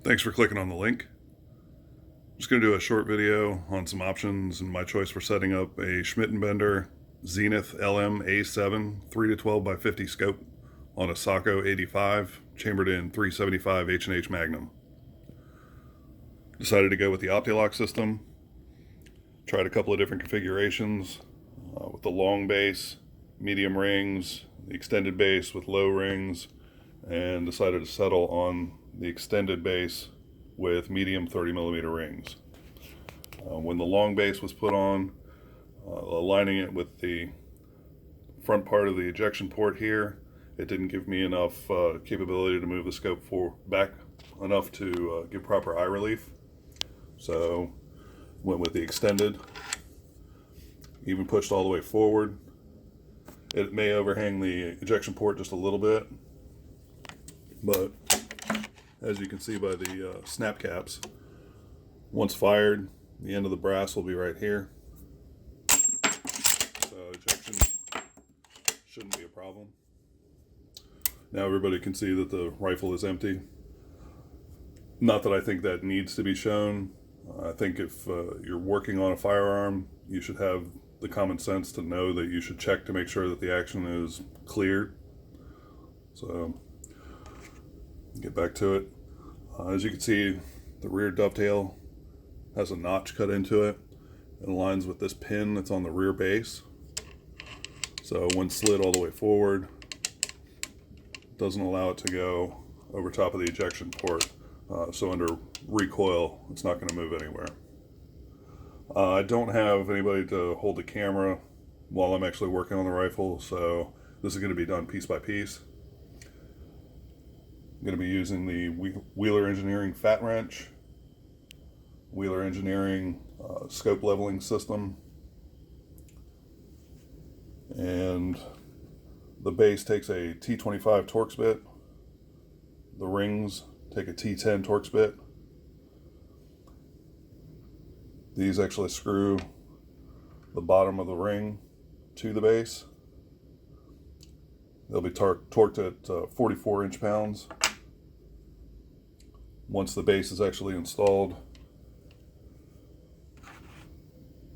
Thanks for clicking on the link. I'm just going to do a short video on some options and my choice for setting up a Schmidt Bender Zenith LM A7 3 to 12 by 50 scope on a Sako 85 chambered in 375 H&H Magnum. Decided to go with the OptiLock system. Tried a couple of different configurations with the long base, medium rings, the extended base with low rings, and decided to settle on the extended base with medium 30mm rings. When the long base was put on, aligning it with the front part of the ejection port here, it didn't give me enough capability to move the scope back enough to give proper eye relief. So went with the extended, even pushed all the way forward. It may overhang the ejection port just a little bit, but as you can see by the snap caps, once fired, the end of the brass will be right here. So ejection shouldn't be a problem. Now everybody can see that the rifle is empty. Not that I think that needs to be shown. I think if you're working on a firearm, you should have the common sense to know that you should check to make sure that the action is cleared. So, get back to it. As you can see, the rear dovetail has a notch cut into it. It aligns with this pin that's on the rear base. So when slid all the way forward, it doesn't allow it to go over top of the ejection port. So under recoil, it's not going to move anywhere. I don't have anybody to hold the camera while I'm actually working on the rifle, so this is going to be done piece by piece. I'm going to be using the Wheeler Engineering Fat Wrench, Wheeler Engineering scope leveling system, and the base takes a T25 Torx bit. The rings take a T10 Torx bit. These actually screw the bottom of the ring to the base. They'll be torqued at 44 inch-pounds. Once the base is actually installed,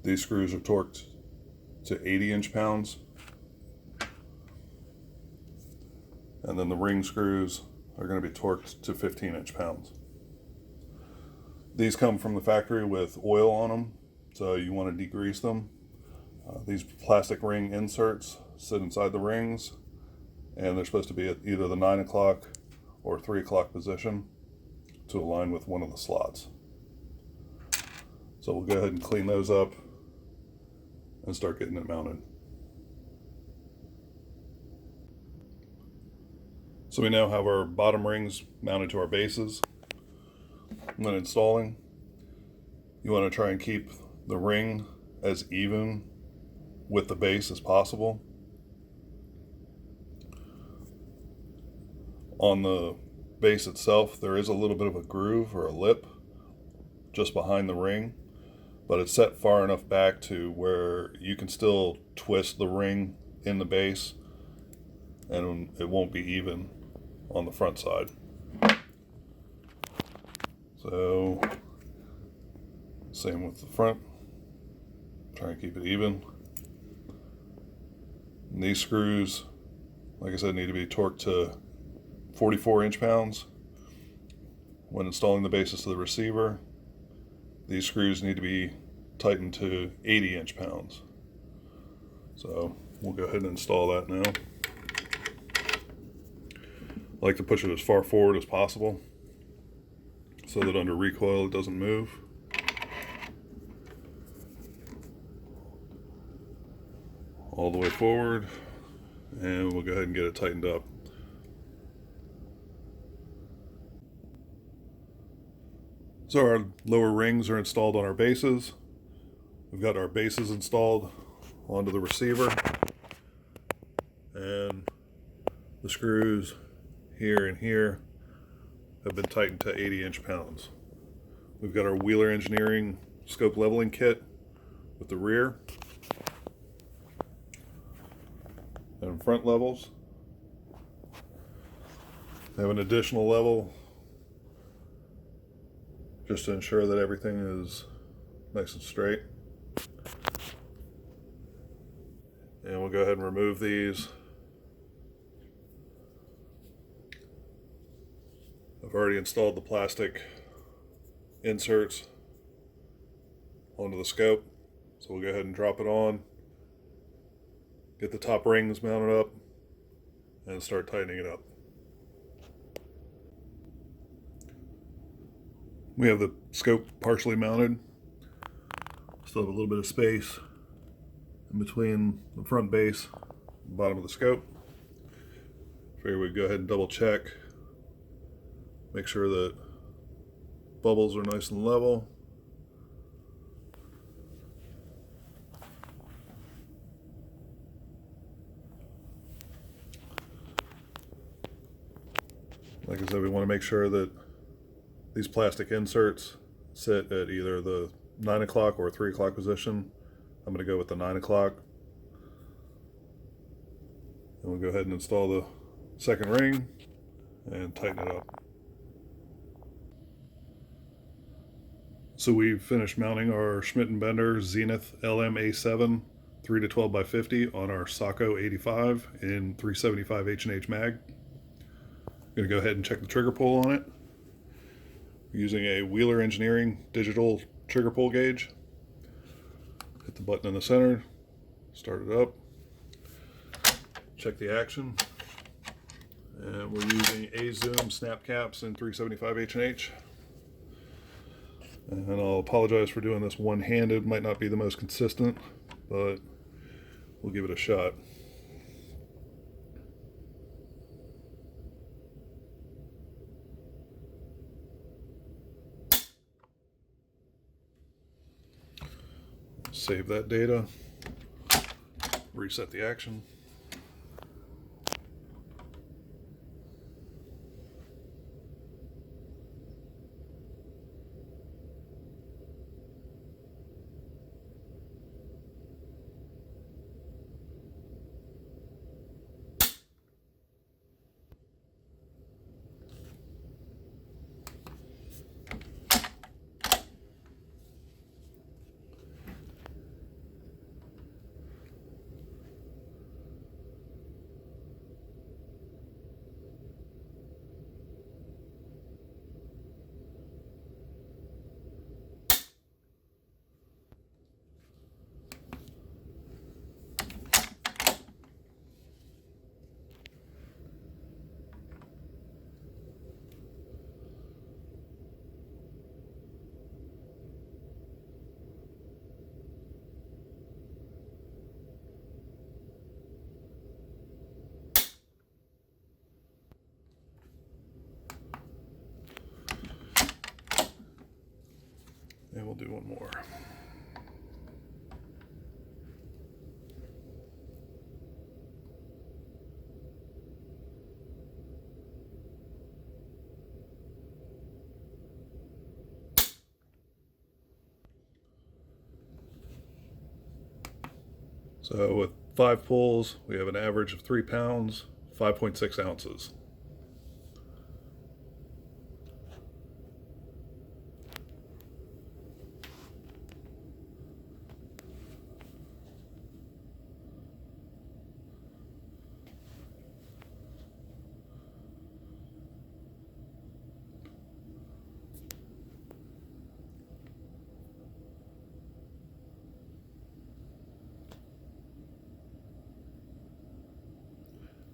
these screws are torqued to 80 inch-pounds. And then the ring screws are going to be torqued to 15 inch-pounds. These come from the factory with oil on them, so you want to degrease them. These plastic ring inserts sit inside the rings, and they're supposed to be at either the 9 o'clock or 3 o'clock position to align with one of the slots. So we'll go ahead and clean those up and start getting it mounted. So we now have our bottom rings mounted to our bases. When installing, you want to try and keep the ring as even with the base as possible. On the base itself, there is a little bit of a groove or a lip just behind the ring, but it's set far enough back to where you can still twist the ring in the base and it won't be even on the front side. So, same with the front. Try and keep it even. And these screws, like I said, need to be torqued to 44 inch-pounds. When installing the bases to the receiver, these screws need to be tightened to 80 inch-pounds. So, we'll go ahead and install that now. I like to push it as far forward as possible, so that under recoil it doesn't move. All the way forward, and we'll go ahead and get it tightened up. So our lower rings are installed on our bases. We've got our bases installed onto the receiver, and the screws here and here have been tightened to 80 inch-pounds. We've got our Wheeler Engineering scope leveling kit with the rear and front levels. They have an additional level just to ensure that everything is nice and straight. And we'll go ahead and remove these. I've already installed the plastic inserts onto the scope, so we'll go ahead and drop it on, get the top rings mounted up, and start tightening it up. We have the scope partially mounted. Still have a little bit of space in between the front base and the bottom of the scope. Figure we'd go ahead and double check, make sure that bubbles are nice and level. Like I said, we want to make sure that these plastic inserts sit at either the 9 o'clock or 3 o'clock position. I'm going to go with the 9 o'clock. And we'll go ahead and install the second ring and tighten it up. So we've finished mounting our Schmidt Bender Zenith LM-A7 3 to 12 by 50 on our Sako 85 in 375 H&H Mag. I'm going to go ahead and check the trigger pull on it. We're using a Wheeler Engineering digital trigger pull gauge. Hit the button in the center, start it up, check the action. And we're using A-Zoom snap caps in 375 H&H. And I'll apologize for doing this one-handed. Might not be the most consistent, but we'll give it a shot. Save that data, reset the action. And we'll do one more. So with 5 pulls, we have an average of 3 pounds, 5.6 ounces.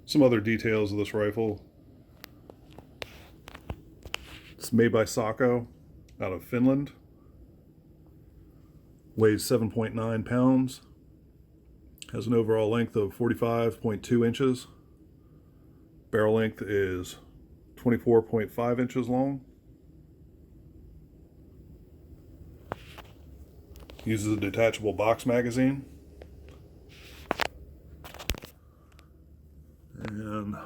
Some other details of this rifle. It's made by Sako out of Finland. Weighs 7.9 pounds. Has an overall length of 45.2 inches. Barrel length is 24.5 inches long. Uses a detachable box magazine. And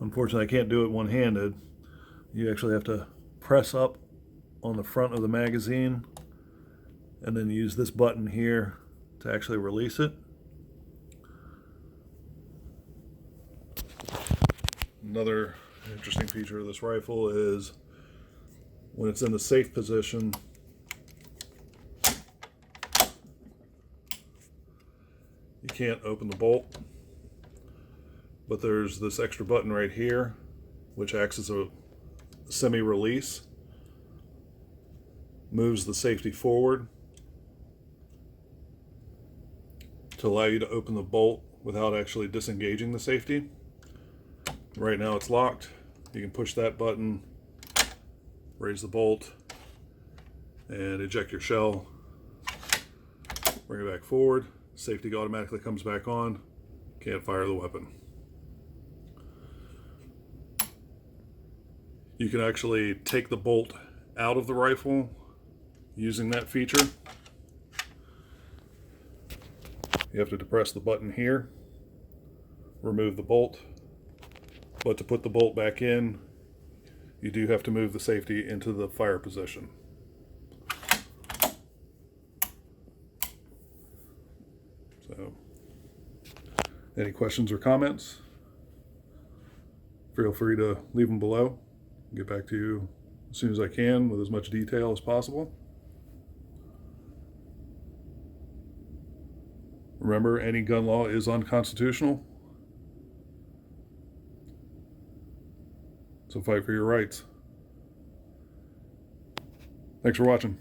unfortunately I can't do it one-handed. You actually have to press up on the front of the magazine and then use this button here to actually release it. Another interesting feature of this rifle is when it's in the safe position, you can't open the bolt, but there's this extra button right here which acts as a semi-release, moves the safety forward to allow you to open the bolt without actually disengaging the safety. Right now it's locked. You can push that button, raise the bolt, and eject your shell. Bring it back forward. Safety automatically comes back on. Can't fire the weapon. You can actually take the bolt out of the rifle using that feature. You have to depress the button here, remove the bolt, but to put the bolt back in, you do have to move the safety into the fire position. So, any questions or comments? Feel free to leave them below. I'll get back to you as soon as I can with as much detail as possible. Remember, any gun law is unconstitutional. So fight for your rights. Thanks for watching.